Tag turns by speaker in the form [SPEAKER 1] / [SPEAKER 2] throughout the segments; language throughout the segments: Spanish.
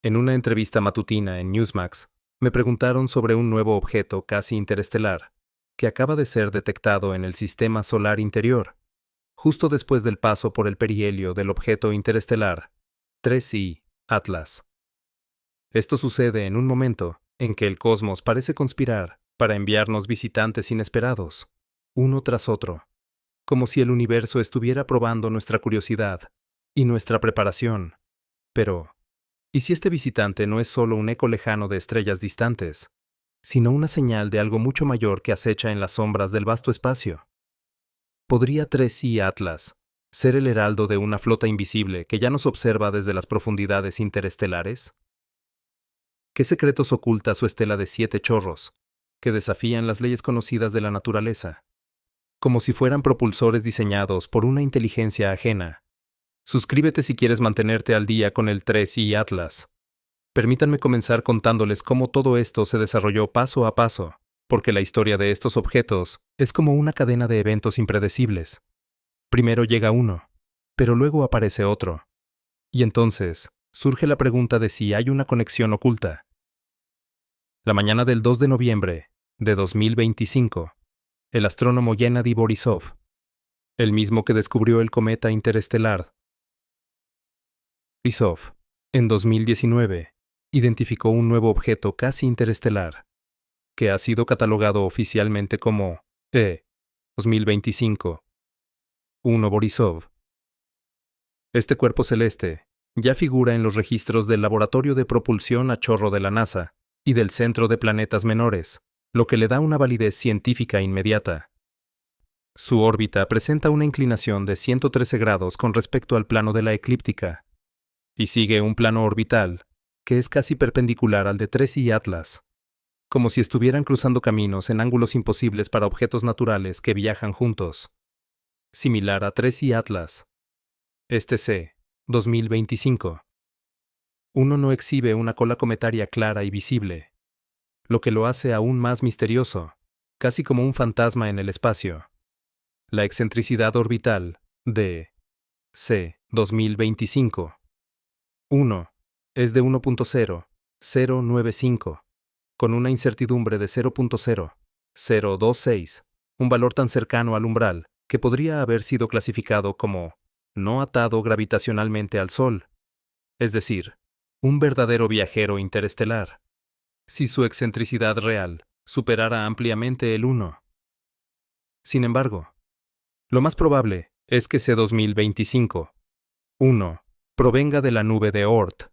[SPEAKER 1] En una entrevista matutina en Newsmax, me preguntaron sobre un nuevo objeto casi interestelar que acaba de ser detectado en el sistema solar interior, justo después del paso por el perihelio del objeto interestelar 3I Atlas. Esto sucede en un momento en que el cosmos parece conspirar para enviarnos visitantes inesperados, uno tras otro, como si el universo estuviera probando nuestra curiosidad y nuestra preparación. Pero, ¿y si este visitante no es solo un eco lejano de estrellas distantes, sino una señal de algo mucho mayor que acecha en las sombras del vasto espacio? ¿Podría 3I Atlas ser el heraldo de una flota invisible que ya nos observa desde las profundidades interestelares? ¿Qué secretos oculta su estela de 7 chorros, que desafían las leyes conocidas de la naturaleza, como si fueran propulsores diseñados por una inteligencia ajena? Suscríbete si quieres mantenerte al día con el 3I Atlas. Permítanme comenzar contándoles cómo todo esto se desarrolló paso a paso, porque la historia de estos objetos es como una cadena de eventos impredecibles. Primero llega uno, pero luego aparece otro. Y entonces surge la pregunta de si hay una conexión oculta. La mañana del 2 de noviembre de 2025, el astrónomo Gennady Borisov, el mismo que descubrió el cometa interestelar Borisov, en 2019, identificó un nuevo objeto casi interestelar, que ha sido catalogado oficialmente como E 2025-1 Borisov. Este cuerpo celeste ya figura en los registros del Laboratorio de Propulsión a Chorro de la NASA y del Centro de Planetas Menores, lo que le da una validez científica inmediata. Su órbita presenta una inclinación de 113 grados con respecto al plano de la eclíptica, y sigue un plano orbital que es casi perpendicular al de 3I Atlas, como si estuvieran cruzando caminos en ángulos imposibles para objetos naturales que viajan juntos. Similar a 3I Atlas, este C 2025. Uno no exhibe una cola cometaria clara y visible, lo que lo hace aún más misterioso, casi como un fantasma en el espacio. La excentricidad orbital de C 2025 1 es de 1.0095, con una incertidumbre de 0.0026, un valor tan cercano al umbral que podría haber sido clasificado como no atado gravitacionalmente al Sol, es decir, un verdadero viajero interestelar, si su excentricidad real superara ampliamente el 1. Sin embargo, lo más probable es que C 2025 1 provenga de la nube de Oort,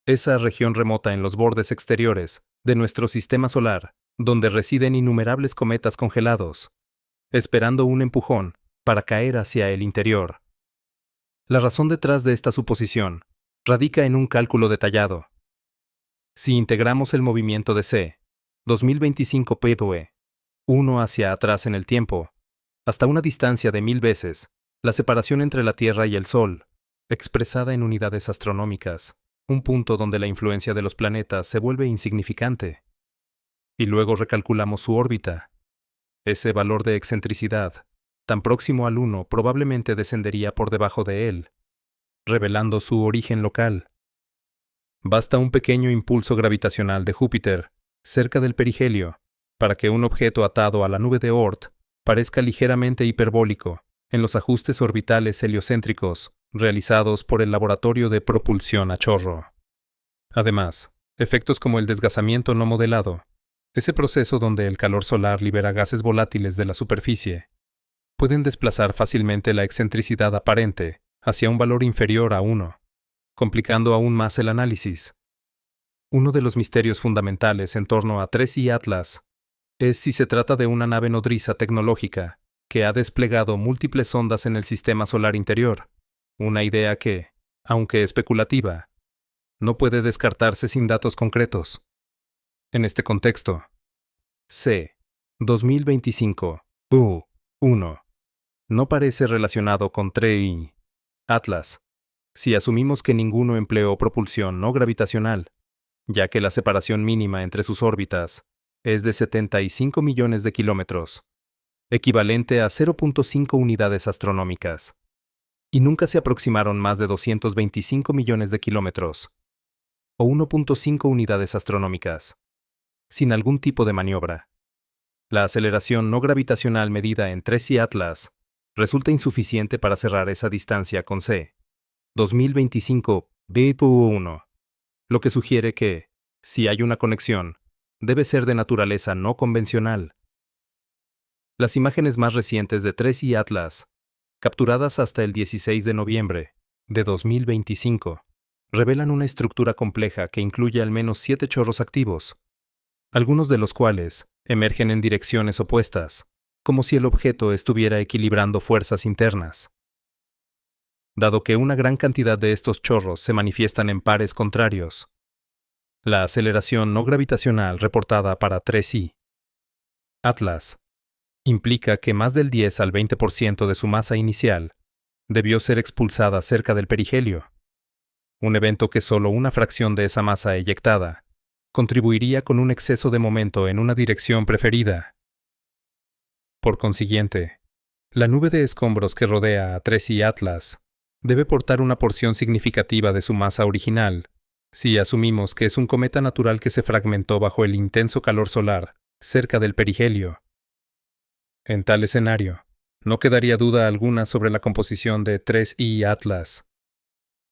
[SPEAKER 1] esa región remota en los bordes exteriores de nuestro sistema solar, donde residen innumerables cometas congelados, esperando un empujón para caer hacia el interior. La razón detrás de esta suposición radica en un cálculo detallado. Si integramos el movimiento de C 2025 PDE 1 hacia atrás en el tiempo, hasta una distancia de 1000 veces la separación entre la Tierra y el Sol, expresada en unidades astronómicas, un punto donde la influencia de los planetas se vuelve insignificante, y luego recalculamos su órbita, ese valor de excentricidad, tan próximo al 1 probablemente descendería por debajo de él, revelando su origen local. Basta un pequeño impulso gravitacional de Júpiter, cerca del perihelio, para que un objeto atado a la nube de Oort parezca ligeramente hiperbólico en los ajustes orbitales heliocéntricos realizados por el Laboratorio de Propulsión a Chorro. Además, efectos como el desgasamiento no modelado, ese proceso donde el calor solar libera gases volátiles de la superficie, pueden desplazar fácilmente la excentricidad aparente hacia un valor inferior a 1, complicando aún más el análisis. Uno de los misterios fundamentales en torno a 3I Atlas es si se trata de una nave nodriza tecnológica que ha desplegado múltiples sondas en el sistema solar interior, una idea que, aunque especulativa, no puede descartarse sin datos concretos. En este contexto, C 2025-1 no parece relacionado con 3I Atlas, si asumimos que ninguno empleó propulsión no gravitacional, ya que la separación mínima entre sus órbitas es de 75 millones de kilómetros, equivalente a 0.5 unidades astronómicas, y nunca se aproximaron más de 225 millones de kilómetros. o 1.5 unidades astronómicas, sin algún tipo de maniobra. La aceleración no gravitacional medida en 3i Atlas resulta insuficiente para cerrar esa distancia con c. 2025 B1, lo que sugiere que, si hay una conexión, debe ser de naturaleza no convencional. Las imágenes más recientes de 3i Atlas, capturadas hasta el 16 de noviembre de 2025, revelan una estructura compleja que incluye al menos 7 chorros activos, algunos de los cuales emergen en direcciones opuestas, como si el objeto estuviera equilibrando fuerzas internas. Dado que una gran cantidad de estos chorros se manifiestan en pares contrarios, la aceleración no gravitacional reportada para 3i Atlas implica que más del 10 al 20% de su masa inicial debió ser expulsada cerca del perihelio, un evento que solo una fracción de esa masa eyectada contribuiría con un exceso de momento en una dirección preferida. Por consiguiente, la nube de escombros que rodea a 3i Atlas debe portar una porción significativa de su masa original, si asumimos que es un cometa natural que se fragmentó bajo el intenso calor solar cerca del perihelio. En tal escenario, no quedaría duda alguna sobre la composición de 3i Atlas,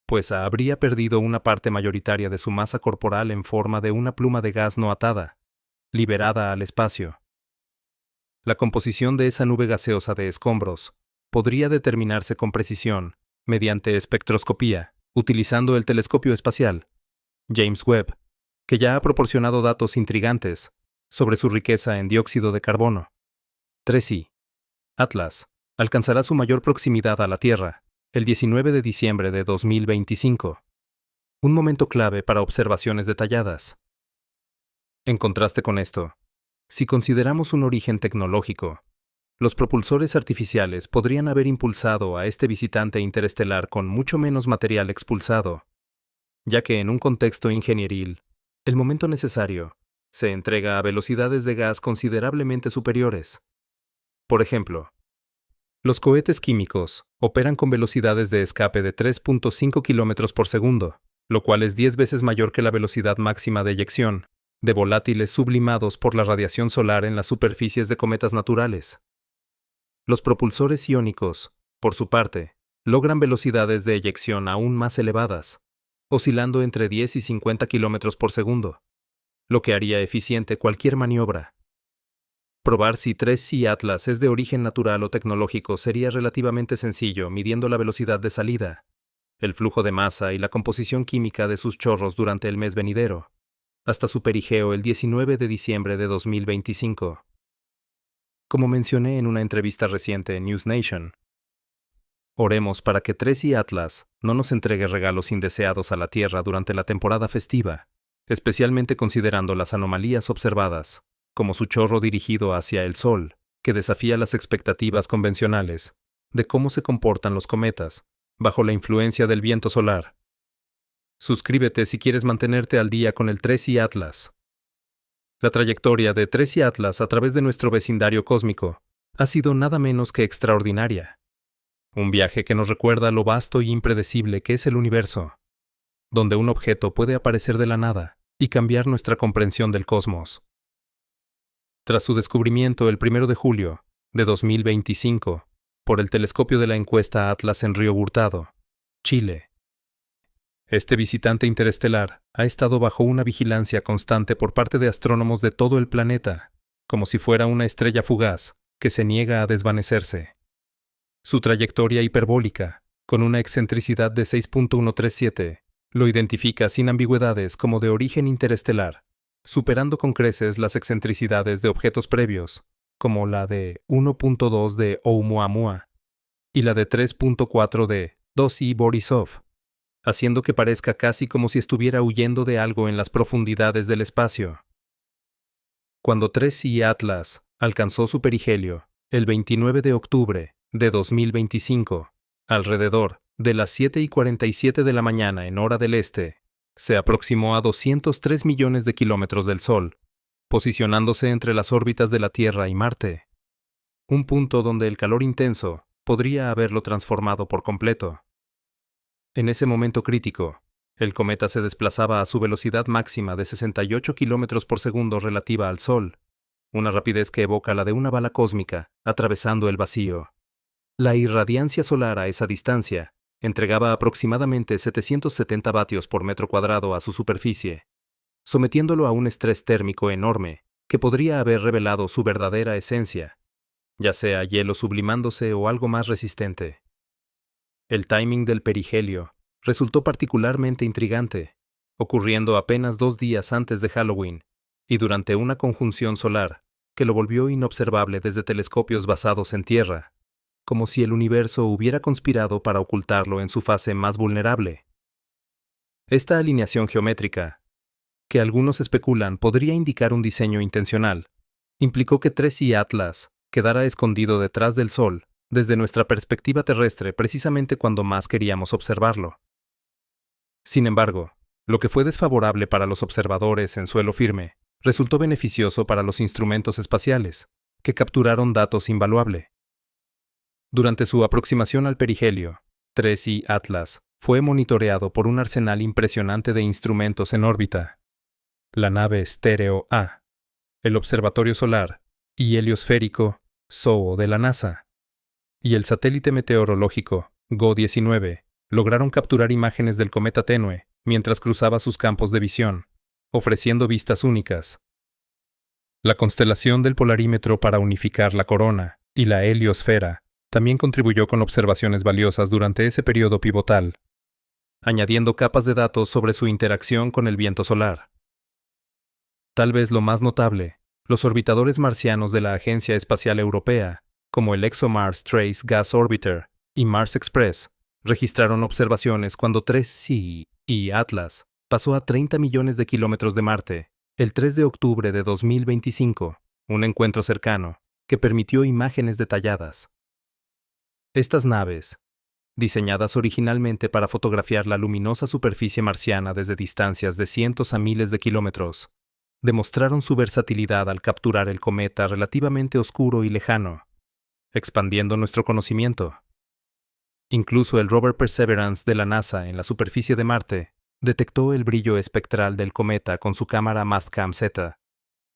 [SPEAKER 1] pues habría perdido una parte mayoritaria de su masa corporal en forma de una pluma de gas no atada, liberada al espacio. La composición de esa nube gaseosa de escombros podría determinarse con precisión mediante espectroscopía, utilizando el telescopio espacial James Webb, que ya ha proporcionado datos intrigantes sobre su riqueza en dióxido de carbono. 3i Atlas alcanzará su mayor proximidad a la Tierra el 19 de diciembre de 2025, un momento clave para observaciones detalladas. En contraste con esto, si consideramos un origen tecnológico, los propulsores artificiales podrían haber impulsado a este visitante interestelar con mucho menos material expulsado, ya que en un contexto ingenieril, el momento necesario se entrega a velocidades de gas considerablemente superiores. Por ejemplo, los cohetes químicos operan con velocidades de escape de 3.5 km por segundo, lo cual es 10 veces mayor que la velocidad máxima de eyección de volátiles sublimados por la radiación solar en las superficies de cometas naturales. Los propulsores iónicos, por su parte, logran velocidades de eyección aún más elevadas, oscilando entre 10 y 50 km por segundo, lo que haría eficiente cualquier maniobra. Probar si 3i Atlas es de origen natural o tecnológico sería relativamente sencillo midiendo la velocidad de salida, el flujo de masa y la composición química de sus chorros durante el mes venidero, hasta su perigeo el 19 de diciembre de 2025. Como mencioné en una entrevista reciente en News Nation, oremos para que 3i Atlas no nos entregue regalos indeseados a la Tierra durante la temporada festiva, especialmente considerando las anomalías observadas, como su chorro dirigido hacia el Sol, que desafía las expectativas convencionales de cómo se comportan los cometas bajo la influencia del viento solar. Suscríbete si quieres mantenerte al día con el 3i Atlas. La trayectoria de 3i Atlas a través de nuestro vecindario cósmico ha sido nada menos que extraordinaria. Un viaje que nos recuerda lo vasto y impredecible que es el universo, donde un objeto puede aparecer de la nada y cambiar nuestra comprensión del cosmos. Tras su descubrimiento el 1 de julio de 2025 por el telescopio de la encuesta Atlas en Río Hurtado, Chile, este visitante interestelar ha estado bajo una vigilancia constante por parte de astrónomos de todo el planeta, como si fuera una estrella fugaz que se niega a desvanecerse. Su trayectoria hiperbólica, con una excentricidad de 6.137, lo identifica sin ambigüedades como de origen interestelar, superando con creces las excentricidades de objetos previos, como la de 1.2 de Oumuamua y la de 3.4 de 2i Borisov, haciendo que parezca casi como si estuviera huyendo de algo en las profundidades del espacio. Cuando 3i Atlas alcanzó su perihelio el 29 de octubre de 2025, alrededor de las 7:47 de la mañana en hora del este, se aproximó a 203 millones de kilómetros del Sol, posicionándose entre las órbitas de la Tierra y Marte, un punto donde el calor intenso podría haberlo transformado por completo. En ese momento crítico, El cometa se desplazaba a su velocidad máxima de 68 kilómetros por segundo relativa al Sol, una rapidez que evoca la de una bala cósmica atravesando el vacío. La irradiancia solar a esa distancia entregaba aproximadamente 770 vatios por metro cuadrado a su superficie, sometiéndolo a un estrés térmico enorme que podría haber revelado su verdadera esencia, ya sea hielo sublimándose o algo más resistente. El timing del perihelio resultó particularmente intrigante, ocurriendo apenas 2 días antes de Halloween y durante una conjunción solar que lo volvió inobservable desde telescopios basados en Tierra, como si el universo hubiera conspirado para ocultarlo en su fase más vulnerable. Esta alineación geométrica, que algunos especulan podría indicar un diseño intencional, implicó que 3I Atlas quedara escondido detrás del Sol desde nuestra perspectiva terrestre precisamente cuando más queríamos observarlo. Sin embargo, lo que fue desfavorable para los observadores en suelo firme resultó beneficioso para los instrumentos espaciales, que capturaron datos invaluables. Durante su aproximación al perihelio, 3I Atlas fue monitoreado por un arsenal impresionante de instrumentos en órbita. La nave Estéreo A, el Observatorio Solar y Heliosférico SOO de la NASA, y el satélite meteorológico GO-19 lograron capturar imágenes del cometa tenue mientras cruzaba sus campos de visión, ofreciendo vistas únicas. La constelación del polarímetro para unificar la corona y la heliosfera también contribuyó con observaciones valiosas durante ese periodo pivotal, añadiendo capas de datos sobre su interacción con el viento solar. Tal vez lo más notable, los orbitadores marcianos de la Agencia Espacial Europea, como el ExoMars Trace Gas Orbiter y Mars Express, registraron observaciones cuando 3I Atlas pasó a 30 millones de kilómetros de Marte, el 3 de octubre de 2025, un encuentro cercano que permitió imágenes detalladas. Estas naves, diseñadas originalmente para fotografiar la luminosa superficie marciana desde distancias de cientos a miles de kilómetros, demostraron su versatilidad al capturar el cometa relativamente oscuro y lejano, expandiendo nuestro conocimiento. Incluso el rover Perseverance de la NASA en la superficie de Marte detectó el brillo espectral del cometa con su cámara Mastcam-Z,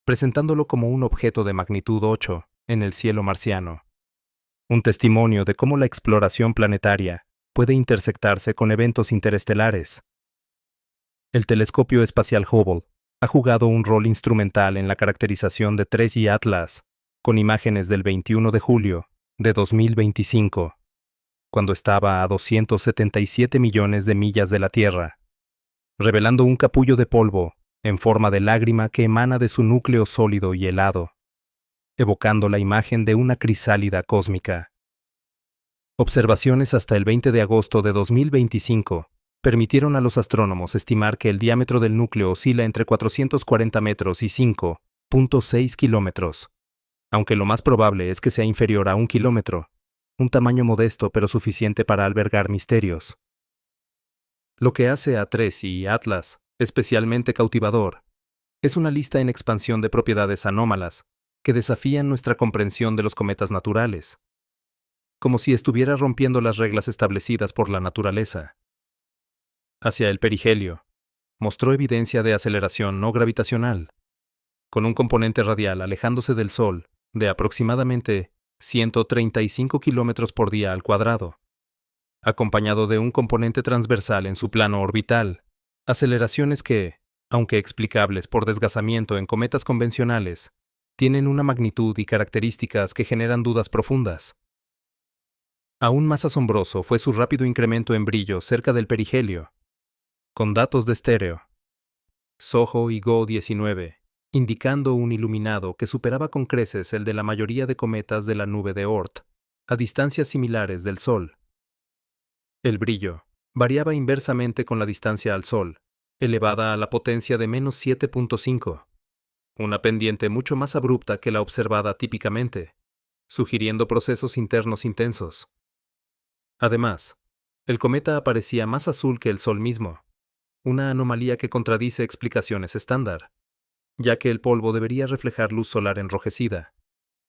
[SPEAKER 1] presentándolo como un objeto de magnitud 8 en el cielo marciano. Un testimonio de cómo la exploración planetaria puede intersectarse con eventos interestelares. El telescopio espacial Hubble ha jugado un rol instrumental en la caracterización de 3I Atlas, con imágenes del 21 de julio de 2025, cuando estaba a 277 millones de millas de la Tierra, revelando un capullo de polvo en forma de lágrima que emana de su núcleo sólido y helado, evocando la imagen de una crisálida cósmica. Observaciones hasta el 20 de agosto de 2025 permitieron a los astrónomos estimar que el diámetro del núcleo oscila entre 440 metros y 5.6 kilómetros, aunque lo más probable es que sea inferior a 1 kilómetro, un tamaño modesto pero suficiente para albergar misterios. Lo que hace a 3I Atlas especialmente cautivador es una lista en expansión de propiedades anómalas que desafían nuestra comprensión de los cometas naturales, como si estuviera rompiendo las reglas establecidas por la naturaleza. Hacia el perihelio, mostró evidencia de aceleración no gravitacional, con un componente radial alejándose del Sol de aproximadamente 135 kilómetros por día al cuadrado, acompañado de un componente transversal en su plano orbital, aceleraciones que, aunque explicables por desgazamiento en cometas convencionales, tienen una magnitud y características que generan dudas profundas. Aún más asombroso fue su rápido incremento en brillo cerca del perihelio, con datos de estéreo, SOHO y GO-19, indicando un iluminado que superaba con creces el de la mayoría de cometas de la nube de Oort, a distancias similares del Sol. El brillo variaba inversamente con la distancia al Sol, elevada a la potencia de menos 7.5, una pendiente mucho más abrupta que la observada típicamente, sugiriendo procesos internos intensos. Además, el cometa aparecía más azul que el Sol mismo, una anomalía que contradice explicaciones estándar, ya que el polvo debería reflejar luz solar enrojecida,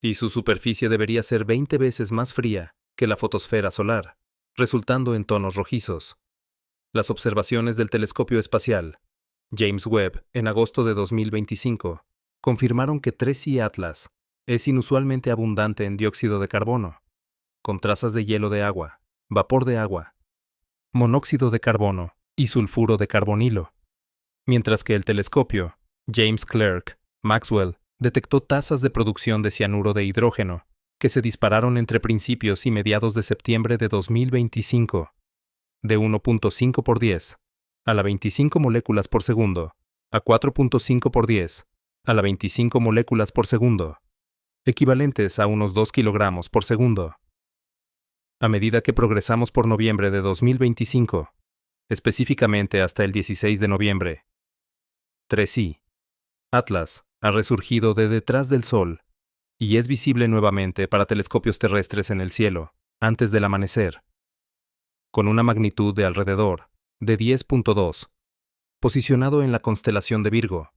[SPEAKER 1] y su superficie debería ser 20 veces más fría que la fotosfera solar, resultando en tonos rojizos. Las observaciones del telescopio espacial James Webb en agosto de 2025 confirmaron que 3I Atlas es inusualmente abundante en dióxido de carbono, con trazas de hielo de agua, vapor de agua, monóxido de carbono y sulfuro de carbonilo, mientras que el telescopio James Clerk Maxwell detectó tasas de producción de cianuro de hidrógeno que se dispararon entre principios y mediados de septiembre de 2025, de 1.5 por 10 a la 25 moléculas por segundo, a 4.5 por 10 a la 25 moléculas por segundo, equivalentes a unos 2 kilogramos por segundo. A medida que progresamos por noviembre de 2025, específicamente hasta el 16 de noviembre, 3I Atlas ha resurgido de detrás del Sol y es visible nuevamente para telescopios terrestres en el cielo, antes del amanecer, con una magnitud de alrededor de 10.2, posicionado en la constelación de Virgo,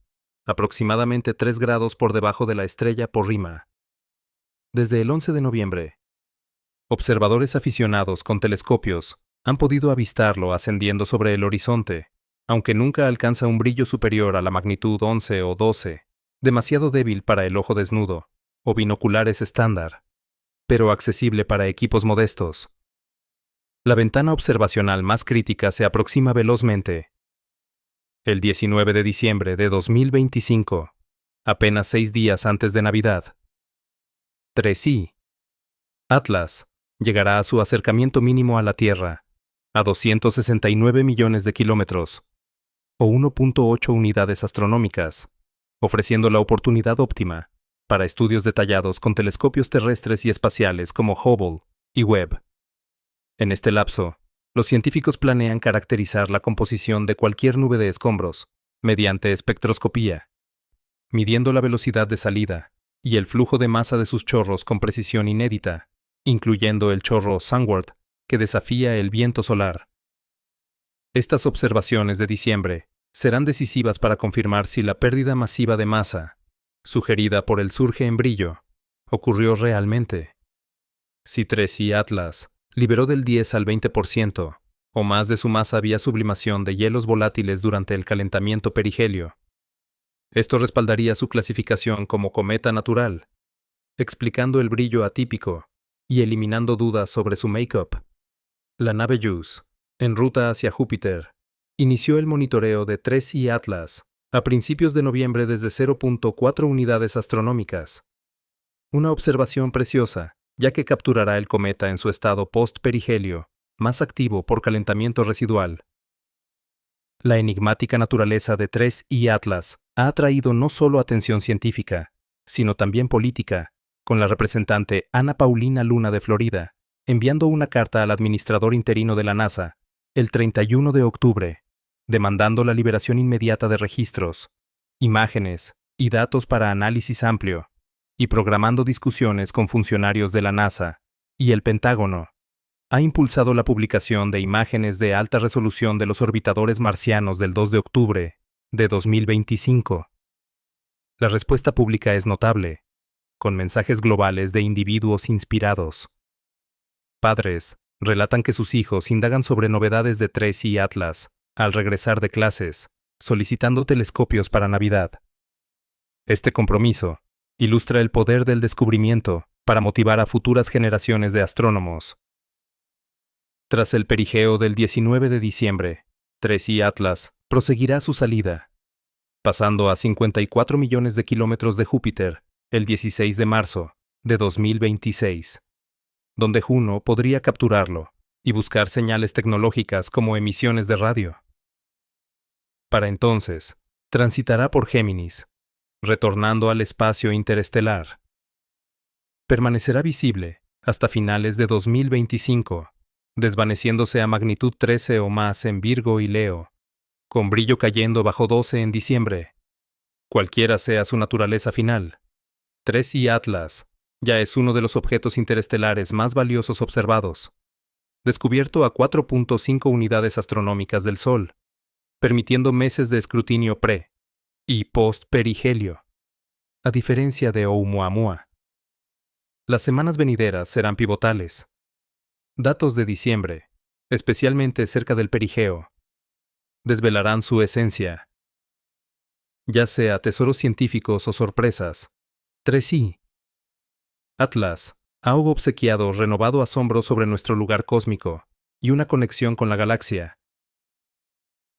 [SPEAKER 1] aproximadamente 3 grados por debajo de la estrella Porrima. Desde el 11 de noviembre, observadores aficionados con telescopios han podido avistarlo ascendiendo sobre el horizonte, aunque nunca alcanza un brillo superior a la magnitud 11 o 12, demasiado débil para el ojo desnudo, o binoculares estándar, pero accesible para equipos modestos. La ventana observacional más crítica se aproxima velozmente. El 19 de diciembre de 2025, apenas 6 días antes de Navidad, 3I Atlas llegará a su acercamiento mínimo a la Tierra, a 269 millones de kilómetros, o 1.8 unidades astronómicas, ofreciendo la oportunidad óptima para estudios detallados con telescopios terrestres y espaciales como Hubble y Webb. En este lapso, los científicos planean caracterizar la composición de cualquier nube de escombros mediante espectroscopía, midiendo la velocidad de salida y el flujo de masa de sus chorros con precisión inédita, incluyendo el chorro Sunward, que desafía el viento solar. Estas observaciones de diciembre serán decisivas para confirmar si la pérdida masiva de masa, sugerida por el surge en brillo, ocurrió realmente. Si 3I Atlas liberó del 10 al 20% o más de su masa vía sublimación de hielos volátiles durante el calentamiento perihelio, esto respaldaría su clasificación como cometa natural, explicando el brillo atípico y eliminando dudas sobre su make-up. La nave JUICE, en ruta hacia Júpiter, inició el monitoreo de 3I Atlas a principios de noviembre desde 0.4 unidades astronómicas. Una observación preciosa, ya que capturará el cometa en su estado post-perihelio, más activo por calentamiento residual. La enigmática naturaleza de 3I Atlas ha atraído no solo atención científica, sino también política, con la representante Ana Paulina Luna de Florida, enviando una carta al administrador interino de la NASA, el 31 de octubre, demandando la liberación inmediata de registros, imágenes y datos para análisis amplio, y programando discusiones con funcionarios de la NASA y el Pentágono. Ha impulsado la publicación de imágenes de alta resolución de los orbitadores marcianos del 2 de octubre de 2025. La respuesta pública es notable, con mensajes globales de individuos inspirados. Padres relatan que sus hijos indagan sobre novedades de 3I Atlas al regresar de clases, solicitando telescopios para Navidad. Este compromiso ilustra el poder del descubrimiento para motivar a futuras generaciones de astrónomos. Tras el perigeo del 19 de diciembre, 3I Atlas proseguirá su salida, pasando a 54 millones de kilómetros de Júpiter el 16 de marzo de 2026, donde Juno podría capturarlo y buscar señales tecnológicas como emisiones de radio. Para entonces, transitará por Géminis, retornando al espacio interestelar. Permanecerá visible hasta finales de 2025, desvaneciéndose a magnitud 13 o más en Virgo y Leo, con brillo cayendo bajo 12 en diciembre. Cualquiera sea su naturaleza final, 3I Atlas ya es uno de los objetos interestelares más valiosos observados, descubierto a 4.5 unidades astronómicas del Sol, permitiendo meses de escrutinio pre- y post-perihelio, a diferencia de Oumuamua. Las semanas venideras serán pivotales. Datos de diciembre, especialmente cerca del perigeo, desvelarán su esencia. Ya sea tesoros científicos o sorpresas. 3i. Atlas ha obsequiado renovado asombro sobre nuestro lugar cósmico y una conexión con la galaxia.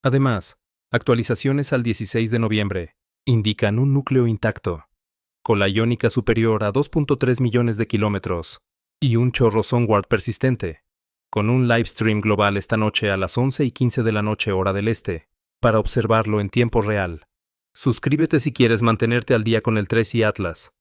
[SPEAKER 1] Además, actualizaciones al 16 de noviembre indican un núcleo intacto, con la iónica superior a 2.3 millones de kilómetros y un chorro Sunward persistente, con un live stream global esta noche a las 11:15 de la noche hora del este, para observarlo en tiempo real. Suscríbete si quieres mantenerte al día con el 3i Atlas.